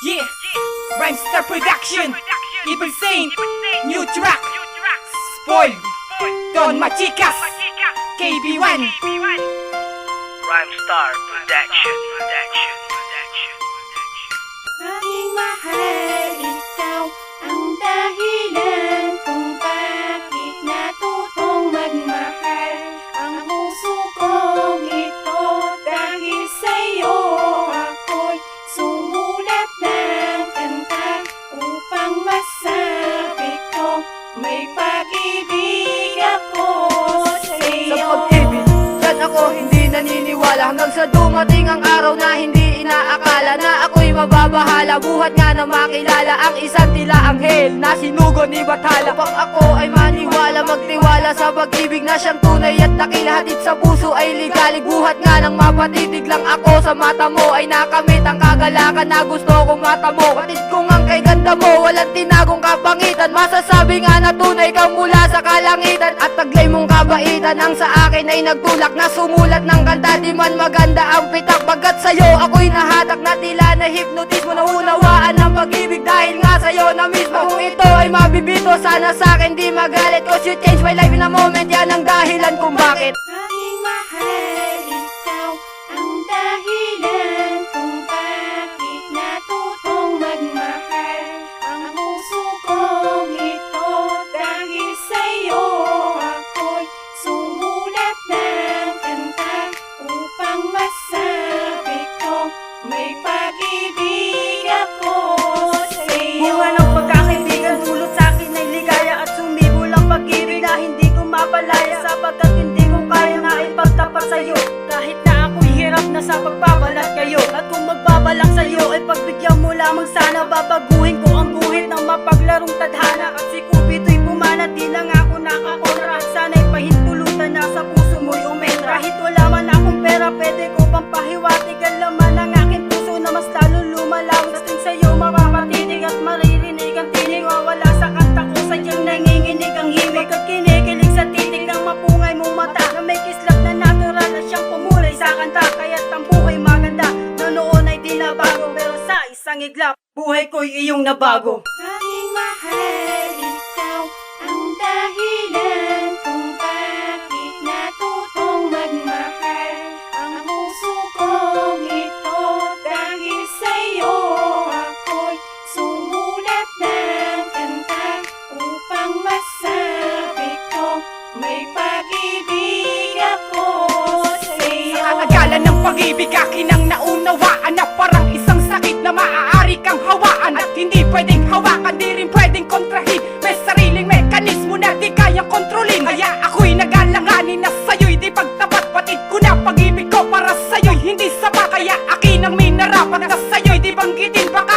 Yeah, Rhymestar Production, Evil Saint, new track, Spoiled, Don Machicas, KB1, Rhymestar Production. Aking mahal, ikaw ang dahilan kung bakit natutong magmahal. Ang puso kong ito dahil sa'yo ako'y sumulat ng kanta upang masabi ko may pag-ibig ako Sa sa'yo. pag-ibig, yan ako hindi naniniwala hanggang sa dumating ang araw na hindi inaakala na ako'y mababahala. Buhat nga na makilala ang isang tila anghel na sinugo ni Bathala. Upang ako ay maniwala, magtiwala sa pag-ibig na siyang tunay at nakilahatid sa puso ay ligalig. Buhat nga nang mapatitig lang ako sa mata mo ay nakamit ang kagalakan na gusto kong matamo. Patid ko ngang kay ganda mo, walang tinagong kapangitan. Masasabi nga na tunay kang mula sa kalangitan at taglay mong kabaitan ang sa akin ay nagtulak na sumulat ng kanta. Di man maganda ang pitak, bagat sa'yo ako'y nahatak na tila na hipnotismo. Naunawaan ang pag-ibig dahil nga sa'yo na mismo. Kung ito ay mabibito, sana sa'kin di magalit, cause you change my life in a moment. Yan ang dahilan kung bakit Aking mahal, ikaw ang dahilan kung bakit natutong magmahal. Ang puso kong ito dahil sa'yo ako'y sumulat ng kanta upang masabi ko may pag-ibig ako sa'yo. Bunga ng pagkakaibigan, dulot sa'kin ay ligaya at sumibol ang pag-ibig na hindi ko mapalaya, sapagkat hindi ko kaya na ipagtapat sa'yo kahit na ako'y hirap na sa pagbabalat kayo. At kung magbabalak sa'yo ay pagbigyan mo lamang sana, babaguhin ko ang guhit ng mapaglarong tadhana. At si Cupito'y pumana, di lang ako nakakontra, at sana'y pahintulutan na sa puso mo'y umentra. Kahit wala man akong pera, pwede ko pang pahiwatig ang laman ng aking puso na mas lalo lumalawig. Sa sa'yo mapapatitig at maririnig ang tinig, wawala sa kanta ko, sadyang nanginginig ang himig at kinikilig sa titig ng mapungay mong mata na may kislap na natural na siyang pumulay sa kanta. Kaya't ang buhay maganda na noon ay di nabago, pero sa isang iglap buhay ko'y iyong nabago. Aking mahal, ikaw ang dahilan kung bakit natutong magmahal. Ang puso kong ito dahil sa'yo ako'y sumulat ng kanta upang masabi ko may pag-ibig ako sa'yo. Sa katagalan ng pag-ibig akin ang naunawaan na parang isang sakit na maaari kang hawaan at hindi pwedeng hawakan, di rin pwedeng kontrahin. May sariling mekanismo na di kayang kontrolin, kaya ako'y nag-alanganin na sa'yo'y di pagtapat. Patid ko na pag-ibig ko para sa'yo'y hindi sapat, kaya akin ang minarapat na sa'yo'y di banggitin. Baka